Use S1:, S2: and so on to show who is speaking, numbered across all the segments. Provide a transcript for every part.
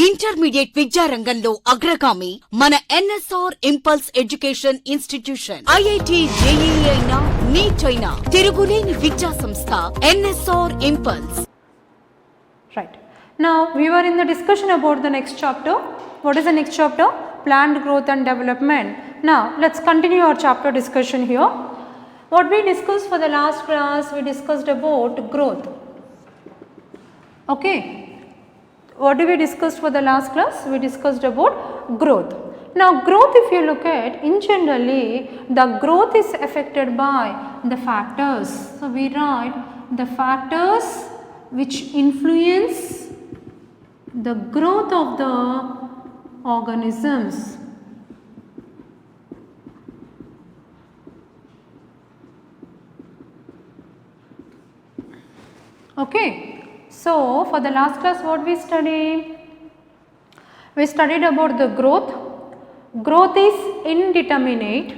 S1: Intermediate విద్యారంగంలో అగ్రగామి మన NSR impulse education institution. IIT JEE అయినా నీట్ అయినా తిరుగులేని విద్యా సంస్థ NSR impulse.
S2: Right. Now we were in the discussion about the next chapter. What is the next chapter? Planned growth and development. Now let's continue our chapter discussion here. What we discussed for the last class, we discussed about growth. Okay. What did we discuss for the last class? We discussed about growth. Now growth, if you look at, in generally the growth is affected by the factors. So we write the factors which influence the growth of the organisms. Okay. So for the last class what we studied? We studied about the growth. Growth is indeterminate,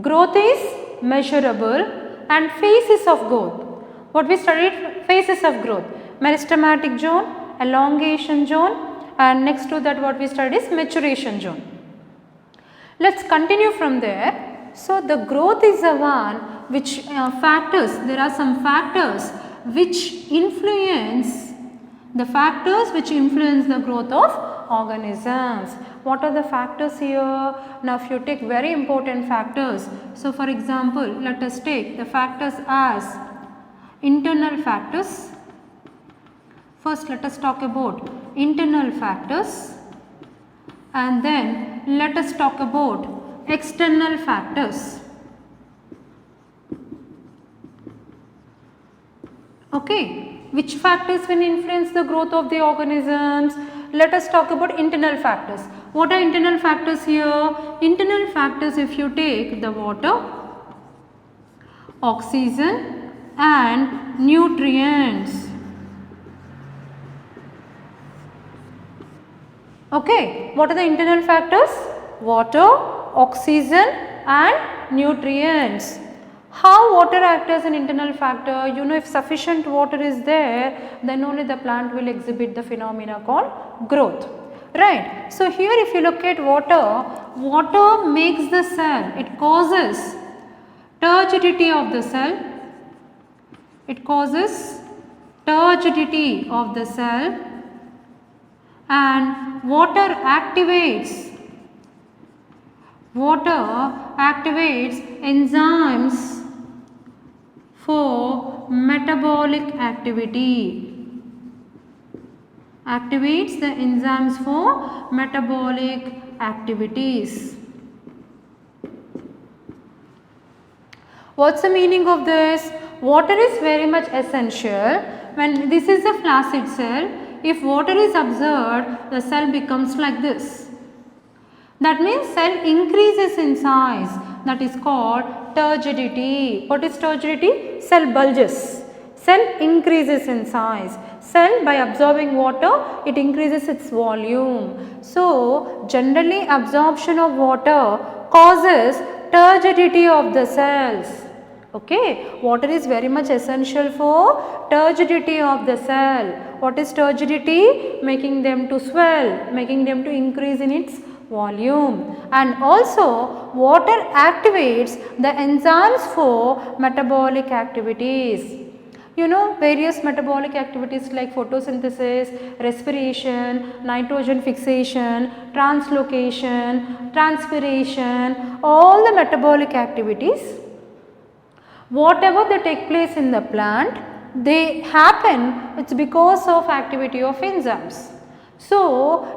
S2: growth is measurable, and phases of growth. What we studied? Phases of growth: meristematic zone, elongation zone, and next to that what we studied is maturation zone. Let's continue from there. So the growth is the one which factors, there are some factors which influence the growth of organisms. What are the factors here? Now if you take very important factors, so for example let us take the factors as internal factors. First let us talk about internal factors, and then let us talk about external factors. Okay, which factors will influence the growth of the organisms? Let us talk about internal factors. What are internal factors here? Internal factors, if you take the water, oxygen and nutrients. Okay, what are the internal factors? Water, oxygen and nutrients. How water acts as an internal factor? You know, if sufficient water is there, then only the plant will exhibit the phenomena called growth. Right. So here if you look at water, water makes the cell, it causes turgidity of the cell. It causes turgidity of the cell, and water activates enzymes for metabolic activity. Activates the enzymes for metabolic activities. What's the meaning of this? Water is very much essential. When this is a flaccid cell, if water is observed, the cell becomes like this. That means cell increases in size. That is called turgidity. What is turgidity? Cell bulges. Cell increases in size. Cell, by absorbing water, it increases its volume. So generally absorption of water causes turgidity of the cells. Okay, water is very much essential for turgidity of the cell. What is turgidity? Making them to swell, making them to increase in its volume. And also water activates the enzymes for metabolic activities. You know, various metabolic activities like photosynthesis, respiration, nitrogen fixation, translocation, transpiration, all the metabolic activities, whatever they take place in the plant, they happen, it's because of activity of enzymes. So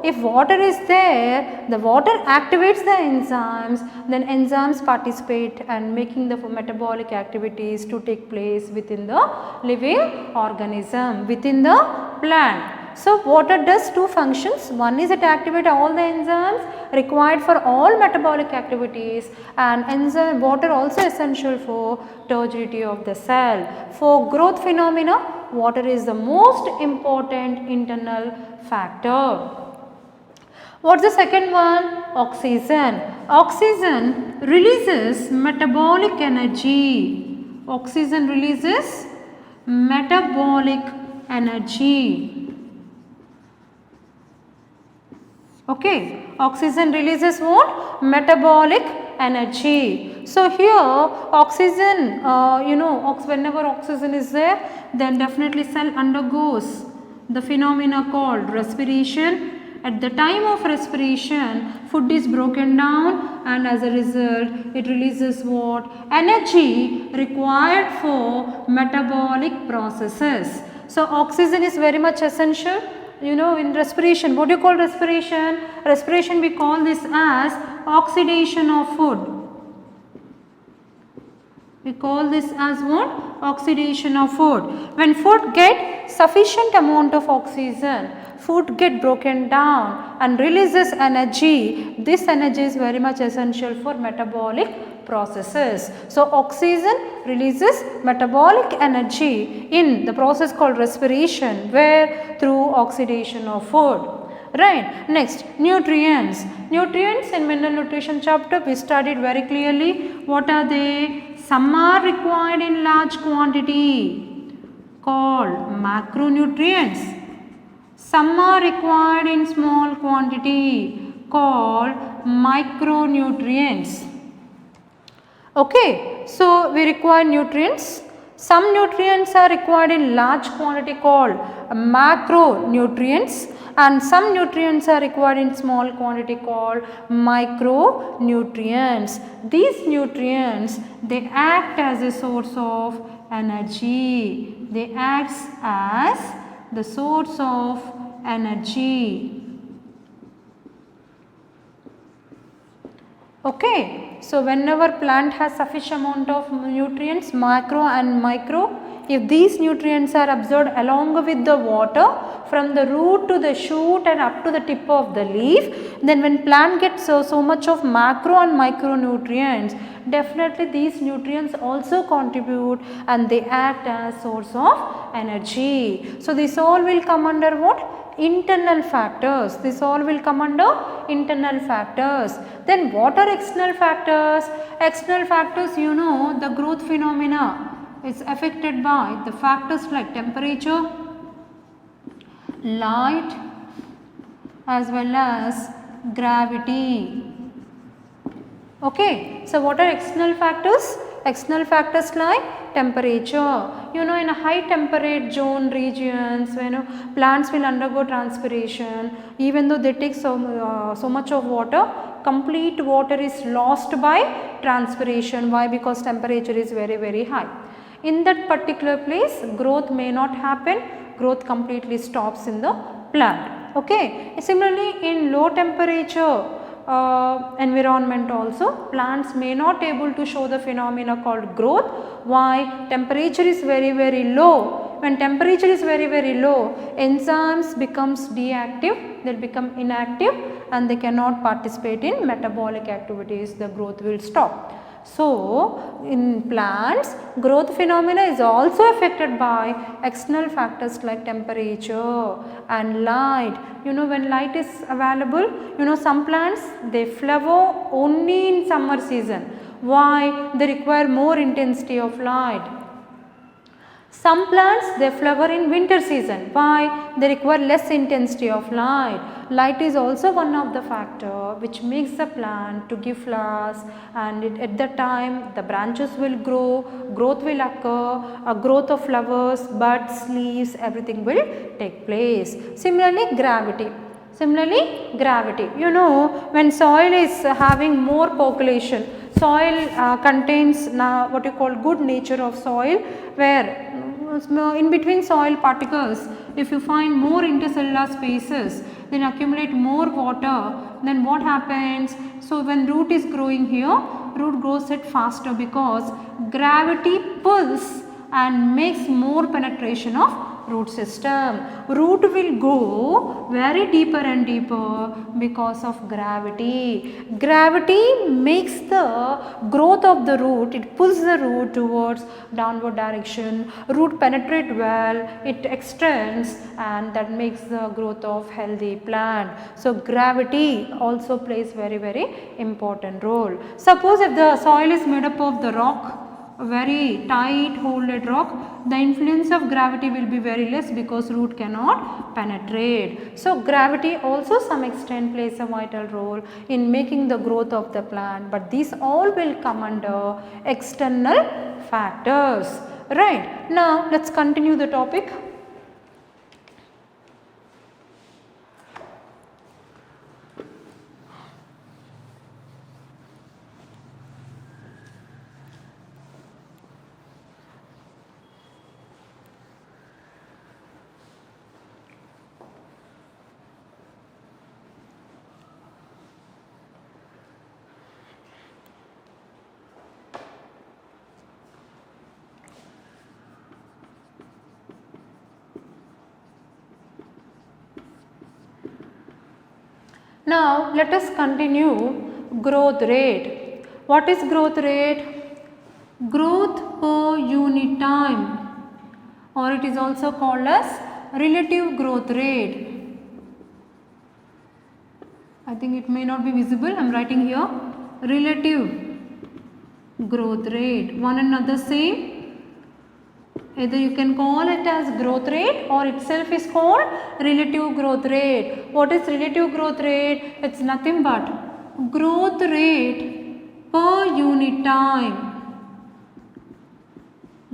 S2: if water is there, the water activates the enzymes, then enzymes participate and making the metabolic activities to take place within the living organism, within the plant. So water does two functions. One is it activates all the enzymes required for all metabolic activities, and enzyme water also essential for turgidity of the cell. For growth phenomena, water is the most important internal factor. What's the second one? Oxygen. Oxygen releases metabolic energy. Oxygen releases metabolic energy. Okay, oxygen releases what? Metabolic energy. So here oxygen, whenever oxygen is there, then definitely cell undergoes the phenomena called respiration. At the time of respiration, food is broken down, and as a result it releases what? Energy required for metabolic processes. So oxygen is very much essential. In respiration, what do you call respiration? Respiration, we call this as oxidation of food. We call this as what? Oxidation of food. When food get sufficient amount of oxygen, food get broken down and releases energy. This energy is very much essential for metabolic processes. So oxygen releases metabolic energy in the process called respiration, where through oxidation of food. Right. Next, nutrients. Nutrients in mineral nutrition chapter we studied very clearly. What are they? Some are required in large quantity called macronutrients. Some are required in small quantity called micronutrients. Okay, so we require nutrients. Some nutrients are required in large quantity called macronutrients, and some nutrients are required in small quantity called micronutrients. These nutrients, they act as a source of energy. They act as the source of energy. Okay, so whenever plant has sufficient amount of nutrients, macro and micro, if these nutrients are absorbed along with the water from the root to the shoot and up to the tip of the leaf, then when plant gets so much of macro and micronutrients, definitely these nutrients also contribute and they act as source of energy. So this all will come under what? Internal factors. This all will come under internal factors. Then what are external factors? External factors, the growth phenomena is affected by the factors like temperature, light, as well as gravity. Okay, so what are external factors? External factors like temperature. In a high temperate zone regions, when plants will undergo transpiration, even though they take so much of water, complete water is lost by transpiration. Why? Because temperature is very, very high. In that particular place, growth may not happen. Growth completely stops in the plant. Okay. Similarly, in low temperature environment also, plants may not able to show the phenomena called growth. Why? Temperature is very, very low. When temperature is very, very low, enzymes becomes deactive, they become inactive and they cannot participate in metabolic activities. The growth will stop. So in plants, growth phenomena is also affected by external factors like temperature and light. When light is available, some plants, they flower only in summer season. Why? They require more intensity of light. Some plants, they flower in winter season. Why? They require less intensity of light. Light is also one of the factor which makes the plant to give flowers, and at that time the branches will grow, growth will occur, a growth of flowers, buds, leaves, everything will take place. Similarly, gravity. When soil is having more percolation, soil contains what you call good nature of soil, where in between soil particles, if you find more intercellular spaces, then accumulate more water, then what happens? So when root is growing here, root grows it faster because gravity pulls and makes more penetration of root system. Root will go very deeper and deeper because of gravity. Gravity makes the growth of the root, it pulls the root towards downward direction. Root penetrate well, it extends, and that makes the growth of healthy plant. So gravity also plays very, very important role. Suppose if the soil is made up of the rock, very tight holded rock, the influence of gravity will be very less because root cannot penetrate. So, gravity also some extent plays a vital role in making the growth of the plant, but these all will come under external factors. Right. Now, let us continue the topic. Now, let us continue growth rate. What is growth rate? Growth per unit time, or it is also called as relative growth rate. I think it may not be visible, I am writing here relative growth rate, one another same. Either you can call it as growth rate or itself is called relative growth rate. What is relative growth rate? It is nothing but growth rate per unit time.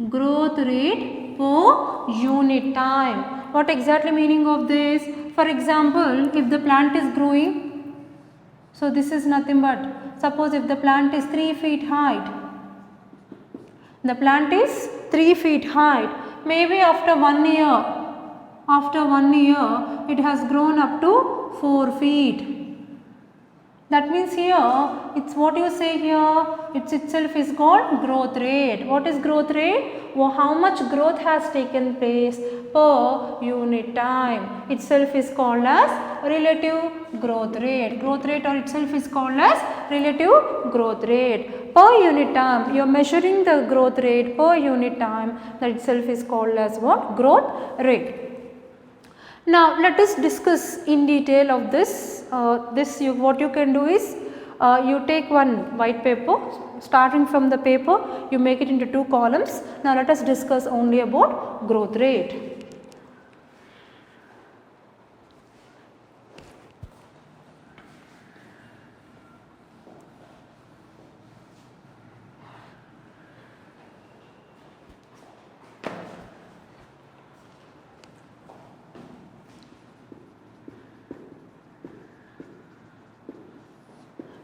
S2: Growth rate per unit time. What exactly meaning of this? For example, if the plant is growing, so this is nothing but, suppose if the plant is 3 feet height, the plant is 3 feet height, maybe after 1 year, it has grown up to 4 feet. That means here, it's what you say here, it itself is called growth rate. What is growth rate? Well, how much growth has taken place per unit time. Itself is called as relative growth rate. Growth rate or itself is called as relative growth rate. Per unit time, you are measuring the growth rate per unit time, that itself is called as what? Growth rate. Now, let us discuss in detail of this. What you can do is, you take one white paper, starting from the paper, you make it into 2 columns. Now, let us discuss only about growth rate.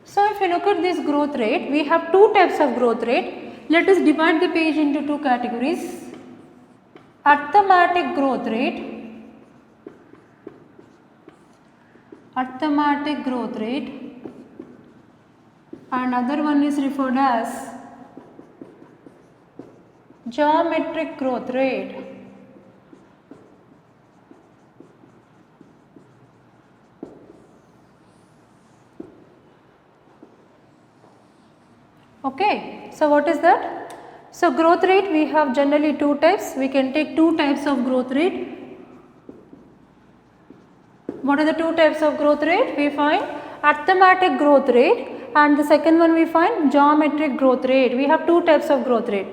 S2: So, if you look at this growth rate, we have 2 types of growth rate. Let us divide the page into 2 categories. Arithmetic growth rate, and other one is referred as geometric growth rate. Okay. So, what is that? So, growth rate we have generally 2 types. We can take 2 types of growth rate. What are the 2 types of growth rate? We find arithmetic growth rate, and the second one we find geometric growth rate. We have 2 types of growth rate.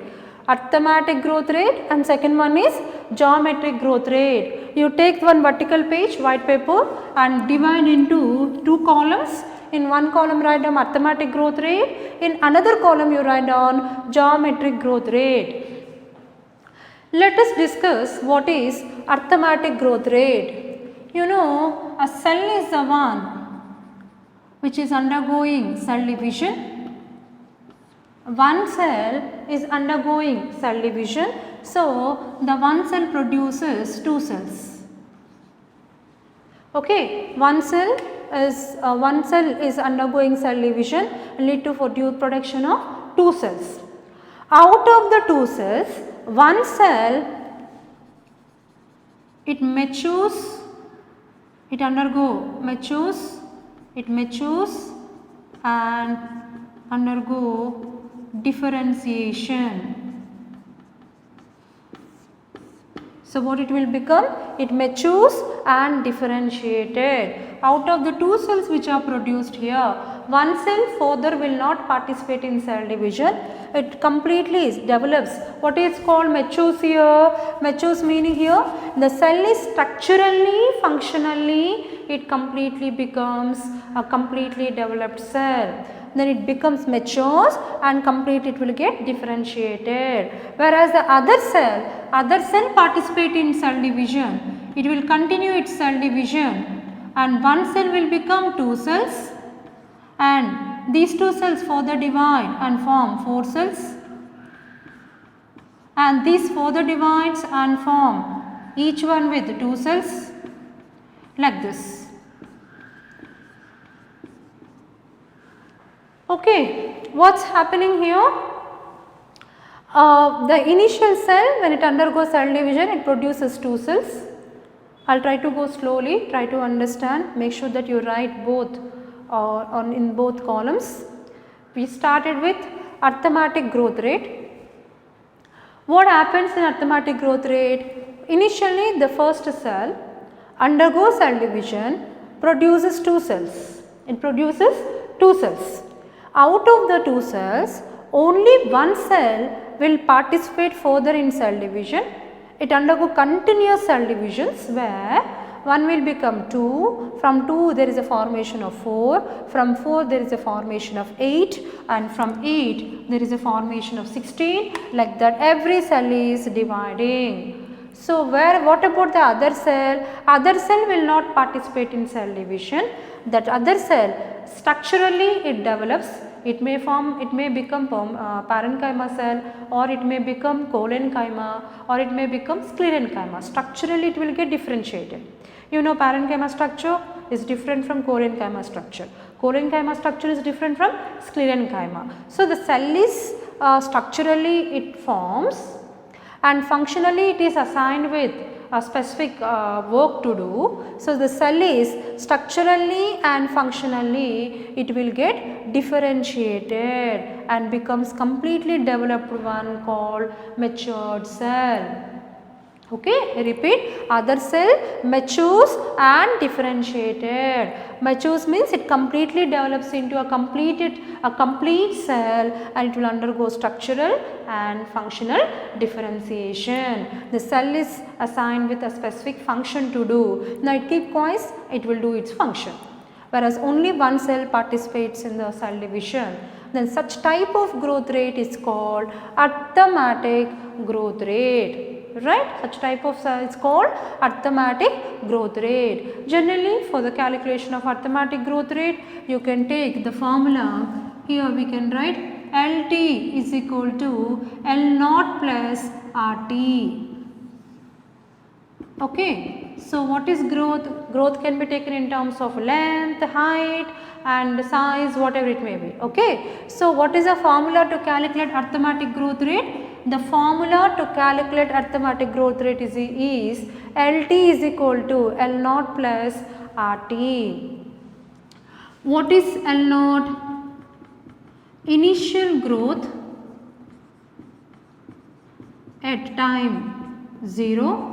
S2: Arithmetic growth rate and second one is geometric growth rate. You take one vertical page, white paper, and divide into 2 columns. In one column write down arithmetic growth rate, in another column you write down geometric growth rate. Let us discuss what is arithmetic growth rate. You know, a cell is the one which is undergoing cell division. One cell is undergoing cell division. So, the one cell produces 2 cells. Okay, one cell is undergoing cell division and lead to production of 2 cells. Out of the 2 cells, one cell, it matures, it matures and undergo differentiation. So, what it will become? It matures and differentiated. Out of the 2 cells which are produced here, one cell further will not participate in cell division. It completely develops what is called matures here. Matures meaning here the cell is structurally, functionally, it completely becomes a completely developed cell. Then it becomes matures and complete it will get differentiated. Whereas the other cell participate in cell division. It will continue its cell division and one cell will become two cells and these two cells further divide and form four cells and these further divides and form each one with two cells like this. Okay, what's happening here? The initial cell when it undergoes cell division it produces two cells. I will try to go slowly, try to understand, make sure that you write both in both columns. We started with arithmetic growth rate. What happens in arithmetic growth rate? Initially the first cell undergoes cell division, produces two cells. It produces two cells. Out of the two cells, only one cell will participate further in cell division. It undergoes continuous cell divisions where one will become 2, from 2 there is a formation of 4, from 4 there is a formation of 8 and from 8 there is a formation of 16, like that every cell is dividing. So, what about the other cell? Other cell will not participate in cell division. That other cell structurally it develops, it may become parenchyma cell or it may become collenchyma or it may become sclerenchyma. Structurally it will get differentiated. You know parenchyma structure is different from collenchyma structure. Collenchyma structure is different from sclerenchyma. So, the cell is structurally it forms and functionally it is assigned with a specific work to do. So, the cell is structurally and functionally it will get differentiated and becomes completely developed one called matured cell. Okay, I repeat, other cell matures and differentiated. Matures means it completely develops into a complete cell and it will undergo structural and functional differentiation. The cell is assigned with a specific function to do. Now it keep quiet, it will do its function. Whereas only one cell participates in the cell division. Then such type of growth rate is called arithmetic growth rate. Right, such type of cell is called arithmetic growth rate. Generally for the calculation of arithmetic growth rate you can take the formula. Here we can write LT is equal to L naught plus RT. Okay, so what is growth? Growth can be taken in terms of length, height and size, whatever it may be. Okay, so what is the formula to calculate arithmetic growth rate? The formula to calculate arithmetic growth rate is LT is equal to L naught plus RT. What is L naught? Initial growth at time 0.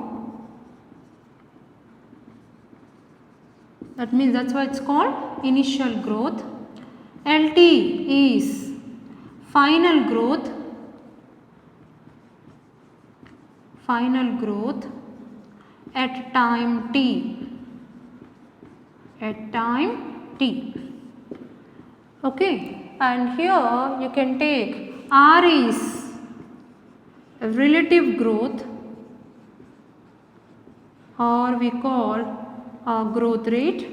S2: That means that is why it is called initial growth. LT is final growth at time t, okay, and here you can take R is relative growth or we call growth rate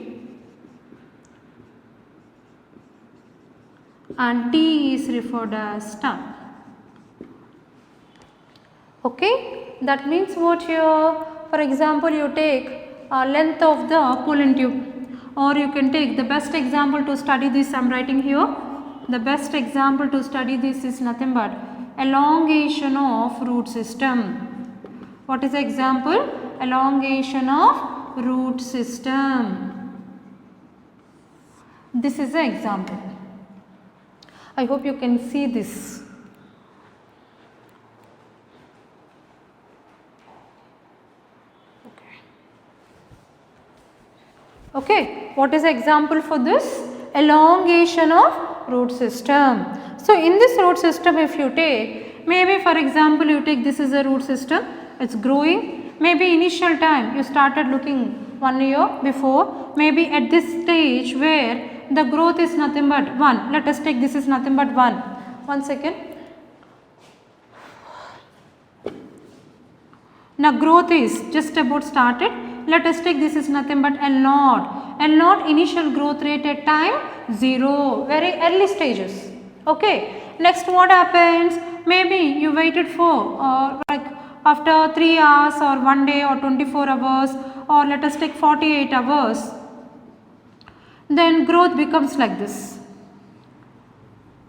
S2: and T is referred as time. Okay. That means what here? For example, you take length of the pollen tube or you can take the best example to study this I am writing here. The best example to study this is nothing but elongation of root system. What is the example? Elongation of root system. This is the example. I hope you can see this. Okay, what is the example for this? elongation of root system. So in this root system, if you take, maybe for example you take this is a root system, it's growing, maybe initial time you started looking 1 year before, maybe at this stage where the growth is nothing but 1, let us take this is nothing but 1. 1 second. Now growth is just about started. Let us take this is nothing but L0. L0 initial growth rate at time 0, very early stages. Okay. Next what happens? Maybe you waited for like after 3 hours or 1 day or 24 hours or let us take 48 hours. Then growth becomes like this.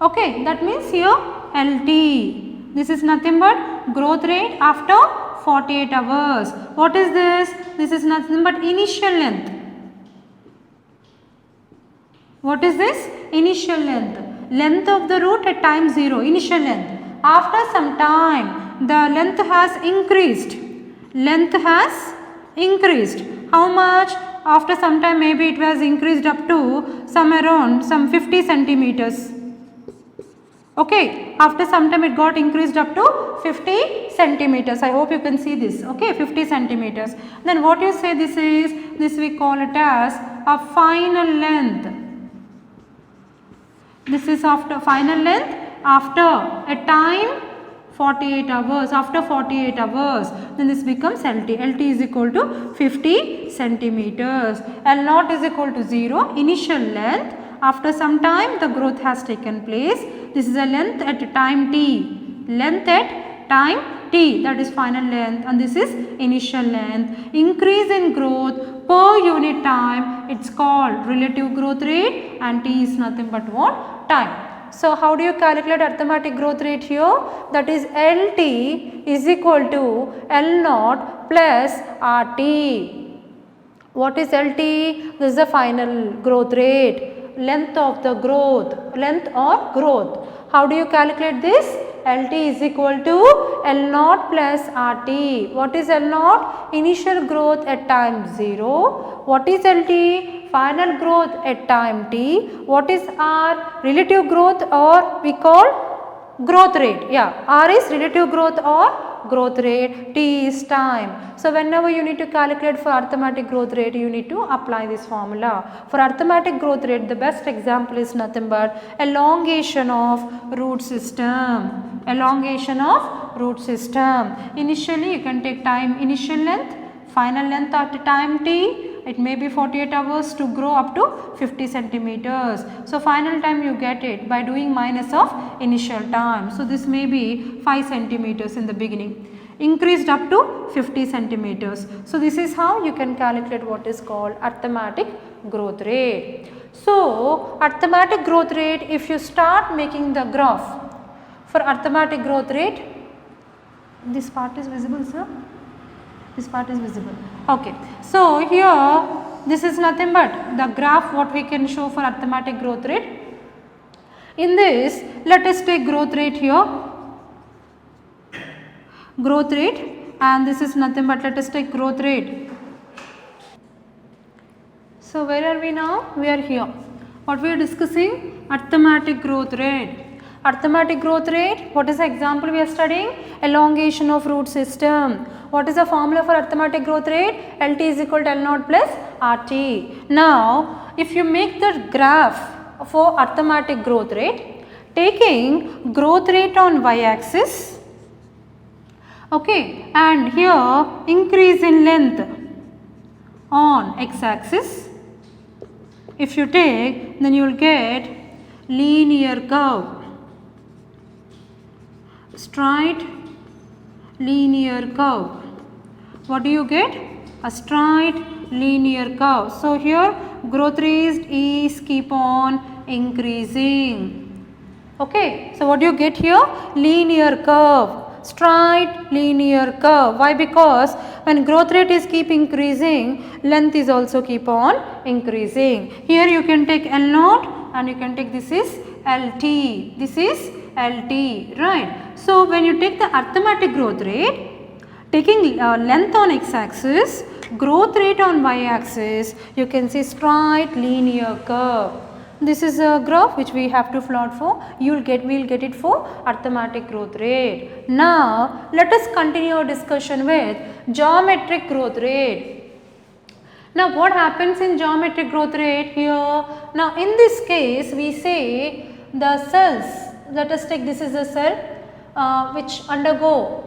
S2: Okay. That means here LT. This is nothing but growth rate after 48 hours. What is this? This is nothing but initial length. What is this? Initial length. Length of the root at time 0, initial length. After some time, the length has increased. Length has increased. How much? After some time, maybe it was increased up to some around some 50 centimeters. Okay, after some time it got increased up to 50 centimeters. I hope you can see this. Okay, 50 centimeters. Then what you say this is? This we call it as a final length. This is after final length after a time 48 hours. After 48 hours, then this becomes LT. LT is equal to 50 centimeters. L0 is equal to 0. Initial length. After some time, the growth has taken place. This is a length at time t. Length at time t, that is final length, and this is initial length. Increase in growth per unit time, it's called relative growth rate, and t is nothing but what? Time. So how do you calculate arithmetic growth rate here? That is LT is equal to L0 plus RT. What is LT? This is the final growth rate. Length of the growth, length or growth. How do you calculate this? LT is equal to L0 plus RT. What is L0? Initial growth at time 0. What is LT? Final growth at time t. What is R? Relative growth, or we call growth rate. Yeah, R is relative growth or growth rate, t is time. So whenever you need to calculate for arithmetic growth rate, you need to apply this formula. For arithmetic growth rate, the best example is nothing but elongation of root system. Elongation of root system. Initially you can take time initial length, final length at time t. It may be 48 hours to grow up to 50 centimeters. So final time you get it by doing minus of initial time. So this may be 5 centimeters in the beginning, increased up to 50 centimeters. So this is how you can calculate what is called arithmetic growth rate. So arithmetic growth rate, if you start making the graph for arithmetic growth rate, this part is visible, sir? This part is visible. Okay. So here this is nothing but the graph what we can show for arithmetic growth rate. In this, let us take growth rate here. Growth rate, and this is nothing but let us take growth rate. So where are we now? We are here. What we are discussing? Arithmetic growth rate. Arithmetic growth rate, what is the example we are studying? Elongation of root system. What is the formula for arithmetic growth rate? LT is equal to L0 plus RT. Now, if you make the graph for arithmetic growth rate, taking growth rate on y-axis, okay, and here increase in length on x-axis, if you take, then you will get linear curve. Straight linear curve. What do you get? A straight linear curve. So here growth rate is keep on increasing. Okay. So what do you get here? Linear curve. Straight linear curve. Why? Because when growth rate is keep increasing, length is also keep on increasing. Here you can take L0 and you can take this is LT. This is LT, right? So when you take the arithmetic growth rate, taking length on x-axis, growth rate on y-axis, you can see straight linear curve. This is a graph which we have to plot for. We'll get it for arithmetic growth rate. Now let us continue our discussion with geometric growth rate. Now what happens in geometric growth rate here? Now in this case we say the cells, let us take this is a cell which undergo,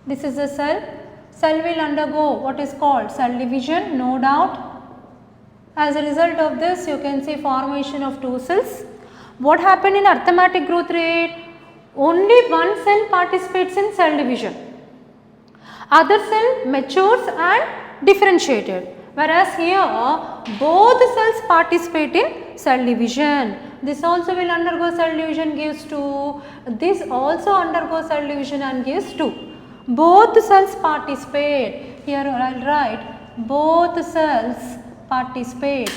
S2: this is a cell will undergo what is called cell division, no doubt. As a result of this you can see formation of two cells. What happened in arithmetic growth rate? Only one cell participates in cell division. Other cell matures and differentiated. Whereas here both cells participate in cell division. This also will undergo cell division gives 2. This also undergo cell division and gives 2. Both cells participate. Here I will write both cells participate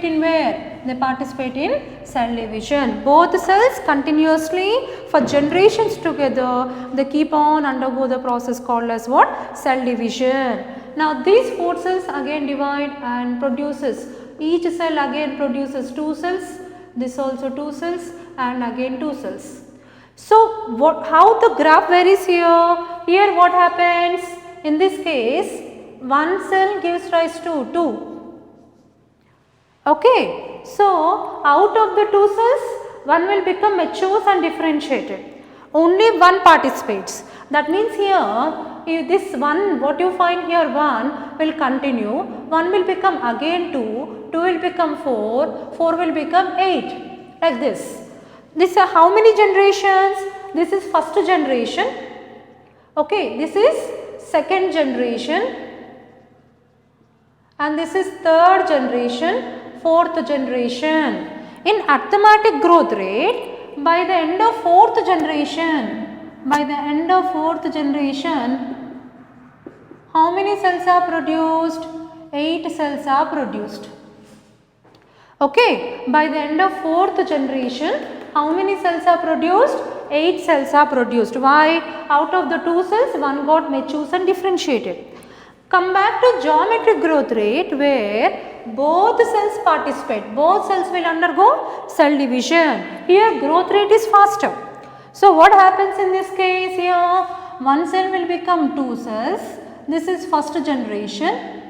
S2: in where? They participate in cell division. Both cells continuously for generations together they keep on undergo the process called as what? Cell division. Now these 4 cells again divide and produces, each cell again produces 2 cells, this also 2 cells and again 2 cells. So how the graph varies here? Here what happens? In this case one cell gives rise to 2. Okay. So out of the 2 cells one will become matures and differentiated. Only one participates. That means here this one what you find here 1 will continue, 1 will become again 2, 2 will become 4, 4 will become 8 like this. This is how many generations? This is first generation. Okay, this is second generation. And this is third generation, fourth generation. In arithmetic growth rate, by the end of fourth generation, how many cells are produced? 8 cells are produced. Okay, by the end of fourth generation, how many cells are produced? 8 cells are produced. Why? Out of the 2 cells, 1 got matures and differentiated. Come back to geometric growth rate where both cells participate, both cells will undergo cell division. Here growth rate is faster. So what happens in this case here? One cell will become 2 cells, this is first generation,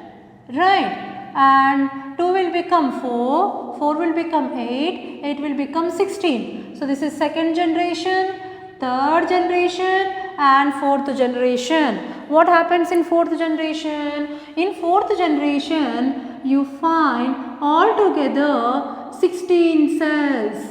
S2: right, and 2 will become 4, 4 will become 8, 8 will become 16. So this is second generation, third generation and fourth generation. What happens in fourth generation? In fourth generation you find altogether 16 cells.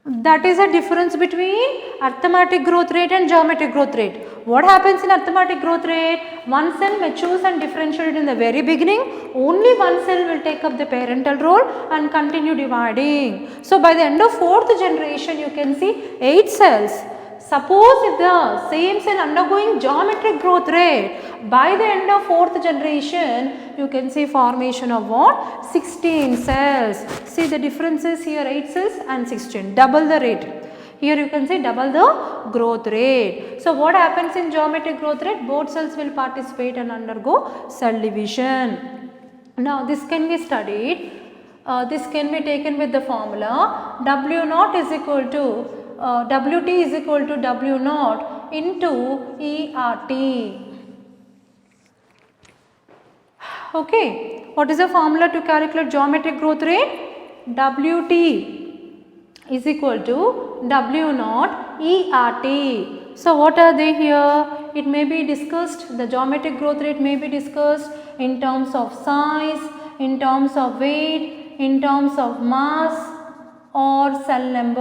S2: That is a difference between arithmetic growth rate and geometric growth rate. What happens in arithmetic growth rate? One cell matures and differentiated in the very beginning. Only one cell will take up the parental role and continue dividing. So by the end of fourth generation you can see 8 cells. Suppose if the same cell undergoing geometric growth rate, by the end of fourth generation you can see formation of what? 16 cells. See the differences here, 8 cells and 16, double the rate. Here you can see double the growth rate. So what happens in geometric growth rate? Both cells will participate and undergo cell division. Now this can be studied. This can be taken with the formula W naught is equal to Wt is equal to W naught into ERT. Okay, what is the formula to calculate geometric growth rate? Wt is equal to W naught ERT. So what are they here? It may be discussed, the geometric growth rate may be discussed in terms of size, in terms of weight, in terms of mass or cell number,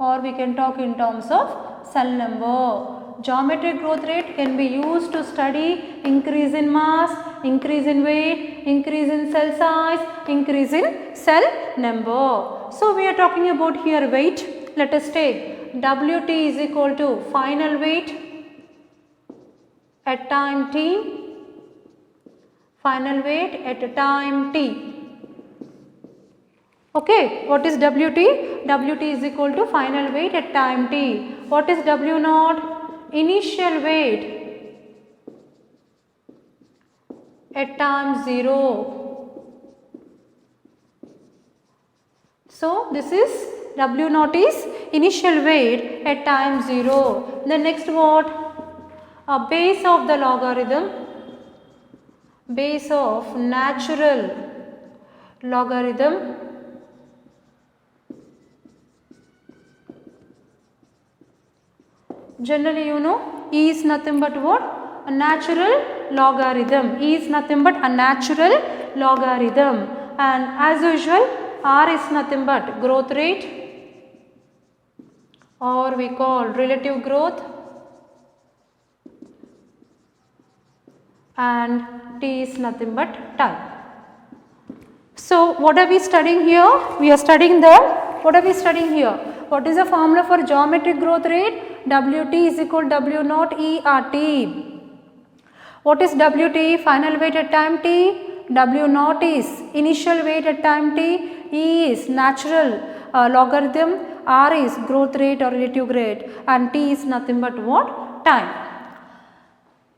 S2: or we can talk in terms of cell number. Geometric growth rate can be used to study increase in mass, increase in weight, increase in cell size, increase in cell number. So we are talking about here weight. Let us take Wt is equal to final weight at time t, final weight at time t. Okay, what is Wt? Wt is equal to final weight at time t. What is W naught? Initial weight at time 0. So this is W naught is initial weight at time 0. The next what? A base of the logarithm, base of natural logarithm generally you know E is nothing but what? A natural logarithm. E is nothing but a natural logarithm, and as usual R is nothing but growth rate, or we call relative growth, and T is nothing but time. So what are we studying here? We are studying what are we studying here? What is the formula for geometric growth rate? Wt is equal to W naught ERT. What is Wt? Final weight at time t. W naught is initial weight at time t. E is natural logarithm. R is growth rate or relative rate, and T is nothing but what? Time.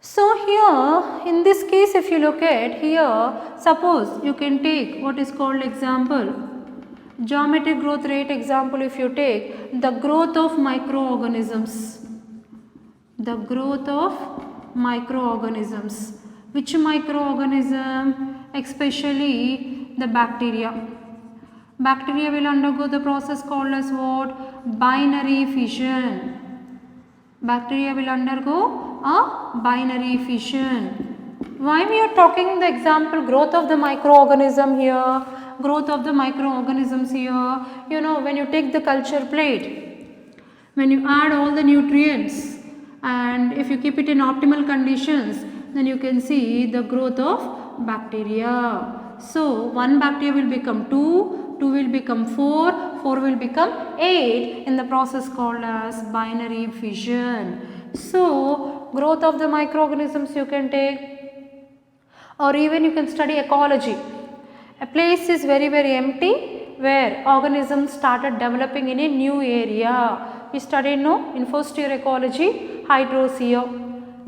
S2: So here in this case, if you look at here, suppose you can take what is called example geometric growth rate example. If you take the growth of microorganisms, the growth of microorganisms, which microorganism? Especially the bacteria. Bacteria will undergo the process called as what? Binary fission. Bacteria will undergo a binary fission. Why we are talking the example growth of the microorganism here? Growth of the microorganisms here, you know, when you take the culture plate, when you add all the nutrients and if you keep it in optimal conditions, then you can see the growth of bacteria. So one bacteria will become 2, 2 will become 4, 4 will become 8 in the process called as binary fission. So growth of the microorganisms you can take, or even you can study ecology. A place is very empty where organisms started developing in a new area. We studied in first year ecology, hydrosphere,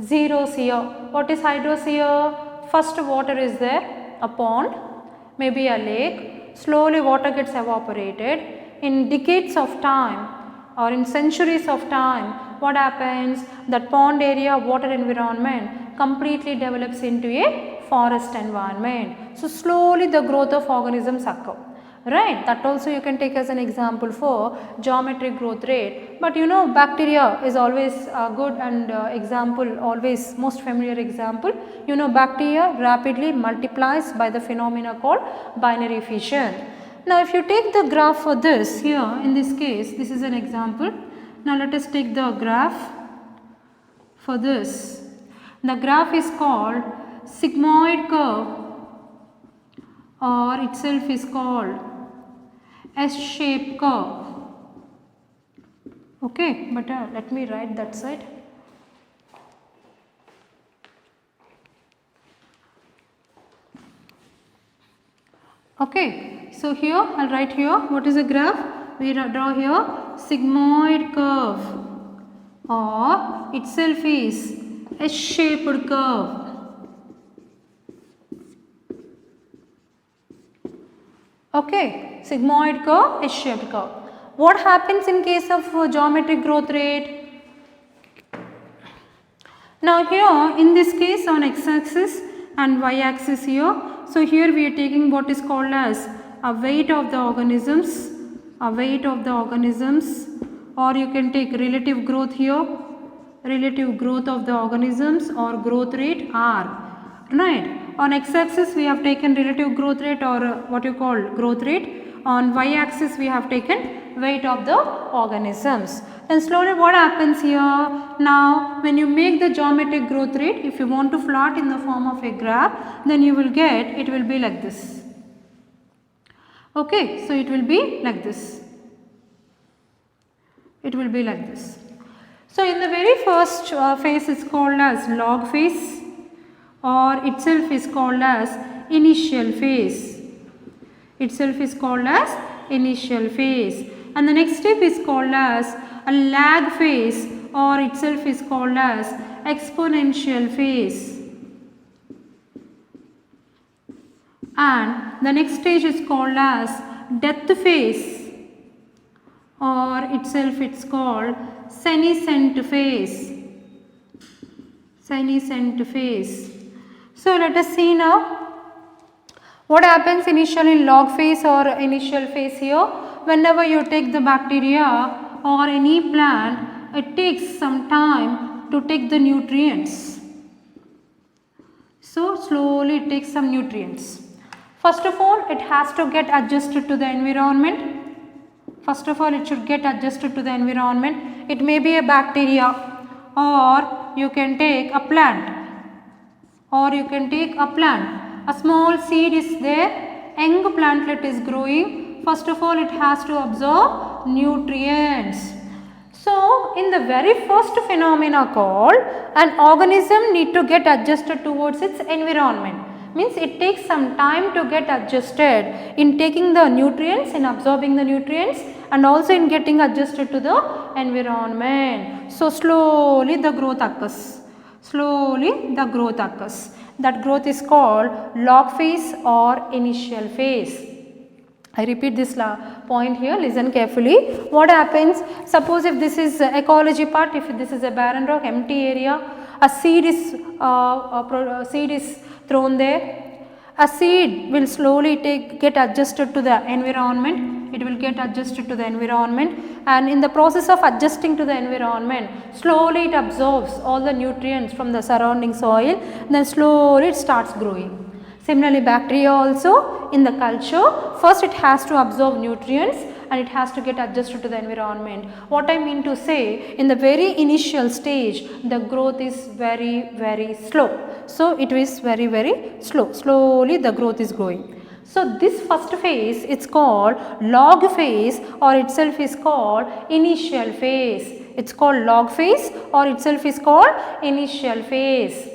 S2: xerosphere. What is hydrosphere? First water is there, a pond, maybe a lake. Slowly water gets evaporated. In decades of time or in centuries of time, what happens? That pond area, water environment completely develops into a forest environment. So slowly the growth of organisms occur. Right, that also you can take as an example for geometric growth rate. But you know, bacteria is always a good and example, always most familiar example. You know, bacteria rapidly multiplies by the phenomena called binary fission. Now if you take the graph for this here, in this case, this is an example. Now let us take the graph for this. The graph is called sigmoid curve, or itself is called S-shaped curve. Okay, but let me write that side. Okay, so here I will write here what is a graph. We draw here sigmoid curve, or itself is S-shaped curve. Okay, sigmoid curve, S-shaped curve. What happens in case of geometric growth rate? Now here in this case on x-axis and y-axis here, so here we are taking what is called as a weight of the organisms, a weight of the organisms, or you can take relative growth here, relative growth of the organisms, or growth rate R, right. On x-axis we have taken relative growth rate, or what you call growth rate. On y-axis we have taken weight of the organisms. And slowly what happens here? Now when you make the geometric growth rate, if you want to plot in the form of a graph, then you will get, it will be like this. Okay, so it will be like this. It will be like this. So in the very first phase is called as log phase, or itself is called as initial phase. Itself is called as initial phase. And the next step is called as a lag phase, or itself is called as exponential phase. And the next stage is called as death phase, or itself it's called senescent phase. Senescent phase. So let us see now what happens initially in log phase or initial phase here. Whenever you take the bacteria or any plant, it takes some time to take the nutrients. So slowly it takes some nutrients. First of all, it has to get adjusted to the environment. First of all, it should get adjusted to the environment. It may be a bacteria, or you can take a plant. A small seed is there, young plantlet is growing. First of all, it has to absorb nutrients. So, in the very first phenomena called, an organism need to get adjusted towards its environment. Means it takes some time to get adjusted in taking the nutrients, in absorbing the nutrients, and also in getting adjusted to the environment. So, slowly the growth occurs. That growth is called log phase or initial phase. I repeat this point here, listen carefully. What happens? Suppose if this is ecology part, if this is a barren rock, empty area, a seed is thrown there. A seed will slowly get adjusted to the environment. It will get adjusted to the environment, and in the process of adjusting to the environment, slowly it absorbs all the nutrients from the surrounding soil. Then slowly it starts growing. Similarly, bacteria also in the culture, first it has to absorb nutrients and it has to get adjusted to the environment. What I mean to say, in the very initial stage, the growth is very slow. So, it is very slow. Slowly the growth is growing. So, this first phase it's called log phase, or itself is called initial phase. It's called log phase, or itself is called initial phase.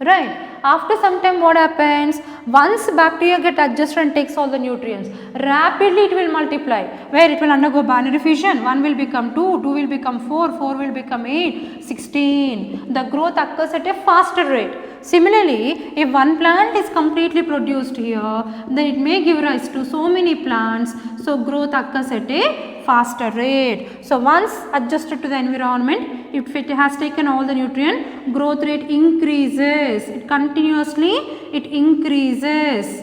S2: Right. After some time what happens? Once bacteria get adjusted and takes all the nutrients, rapidly it will multiply, where it will undergo binary fission. 1 will become 2, 2 will become 4, 4 will become 8, 16. The growth occurs at a faster rate. Similarly, if one plant is completely produced here, then it may give rise to so many plants. So, growth occurs at a faster rate. So, once adjusted to the environment, if it has taken all the nutrient, growth rate increases. It continuously increases.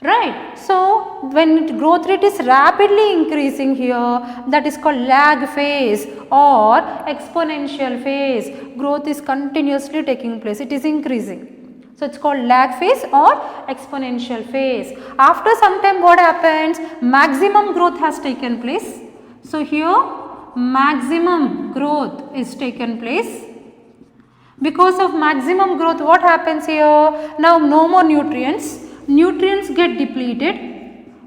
S2: Right. So, when growth rate is rapidly increasing here, that is called lag phase or exponential phase. Growth is continuously taking place. It is increasing. So, it is called lag phase or exponential phase. After some time what happens? Maximum growth has taken place. So, here maximum growth is taken place. Because of maximum growth, what happens here? Now, no more nutrients. Nutrients get depleted.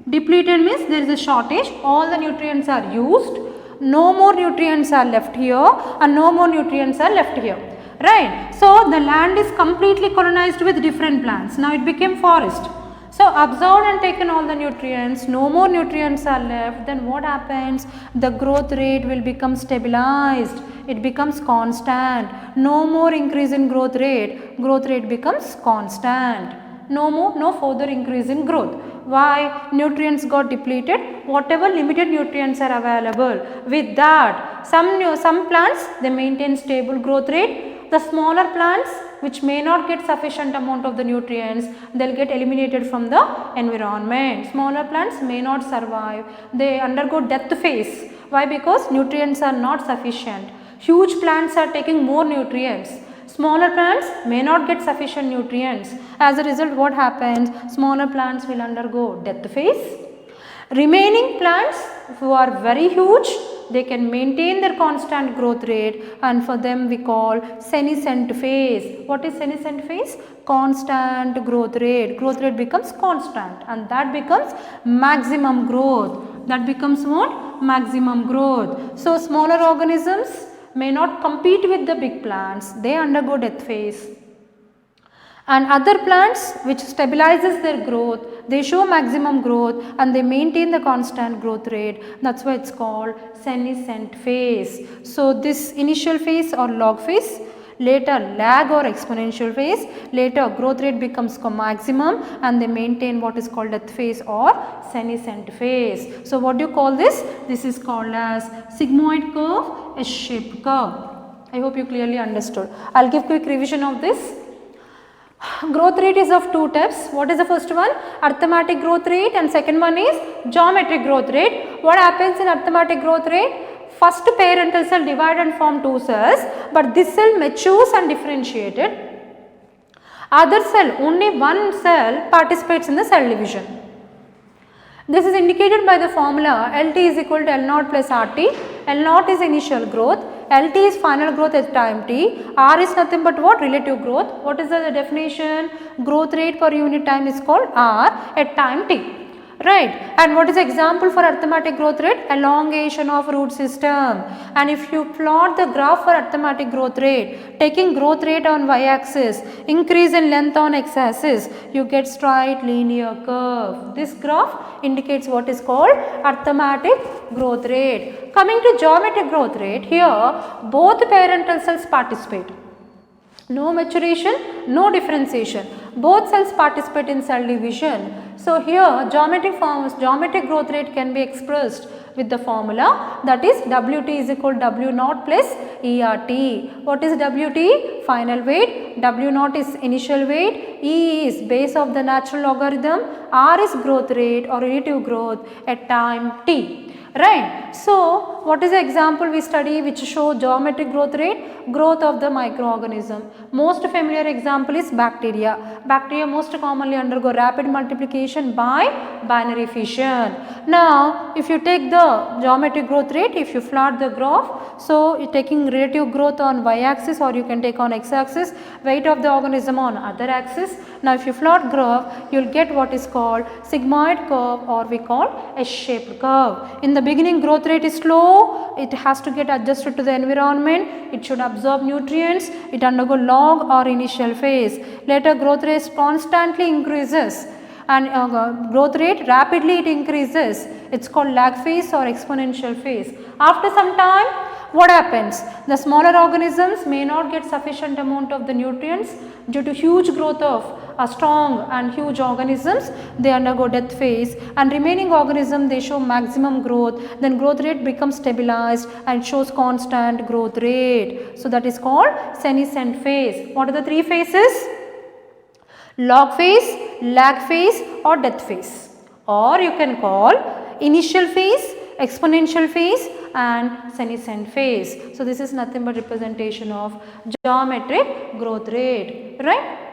S2: Depleted means there is a shortage. All the nutrients are used. No more nutrients are left here and no more nutrients are left here. Right. So, the land is completely colonized with different plants. Now, it became forest. So, absorbed and taken all the nutrients, no more nutrients are left, then what happens? The growth rate will become stabilized, it becomes constant. No more increase in growth rate becomes constant. No further increase in growth. Why? Nutrients got depleted, whatever limited nutrients are available. With that, some plants, they maintain stable growth rate. The smaller plants which may not get sufficient amount of the nutrients, they will get eliminated from the environment. Smaller plants may not survive, they undergo death phase. Why? Because nutrients are not sufficient. Huge plants are taking more nutrients. Smaller plants may not get sufficient nutrients. As a result, what happens? Smaller plants will undergo death phase. Remaining plants who are very huge, they can maintain their constant growth rate, and for them we call senescent phase. What is senescent phase? Constant growth rate. Growth rate becomes constant and that becomes maximum growth. That becomes what? Maximum growth. So, smaller organisms may not compete with the big plants. They undergo death phase. And other plants which stabilizes their growth, they show maximum growth and they maintain the constant growth rate. That is why it is called senescent phase. So, this initial phase or log phase, later lag or exponential phase, later growth rate becomes maximum, and they maintain what is called death phase or senescent phase. So what do you call this? This is called as sigmoid curve, S-shaped curve. I hope you clearly understood. I will give quick revision of this. Growth rate is of two types. What is the first one? Arithmetic growth rate, and second one is geometric growth rate. What happens in arithmetic growth rate? First parental cell divide and form two cells, but this cell matures and differentiated. Other cell, only one cell participates in the cell division. This is indicated by the formula LT is equal to L naught plus RT. L naught is initial growth, LT is final growth at time t, R is nothing but what? Relative growth. What is the definition? Growth rate per unit time is called R at time t. Right, and what is the example for arithmetic growth rate? Elongation of root system. And if you plot the graph for arithmetic growth rate, taking growth rate on y-axis, increase in length on x-axis, you get straight linear curve. This graph indicates what is called arithmetic growth rate. Coming to geometric growth rate, here both parental cells participate. No maturation, no differentiation. Both cells participate in cell division. So here geometric growth rate can be expressed with the formula, that is Wt is equal to W naught plus ERT. What is Wt? Final weight. W naught is initial weight. E is base of the natural logarithm. R is growth rate or relative growth at time t. Right. So what is the example we study which show geometric growth rate? Growth of the microorganism. Most familiar example is bacteria. Bacteria most commonly undergo rapid multiplication by binary fission. Now if you take the geometric growth rate, if you plot the graph, so you are taking relative growth on y-axis, or you can take on x-axis, weight of the organism on other axis. Now if you plot graph, you will get what is called sigmoid curve, or we call S-shaped curve. In the beginning growth rate is slow, it has to get adjusted to the environment, it should absorb nutrients, it undergo log or initial phase. Later growth rate constantly increases, and growth rate rapidly it increases. It's called lag phase or exponential phase. After some time, what happens? The smaller organisms may not get sufficient amount of the nutrients due to huge growth of strong and huge organisms. They undergo death phase, and remaining organism they show maximum growth. Then growth rate becomes stabilized and shows constant growth rate. So that is called senescent phase. What are the three phases? Log phase, lag phase, or death phase, or you can call initial phase, exponential phase, and senescent phase. So this is nothing but representation of geometric growth rate, right?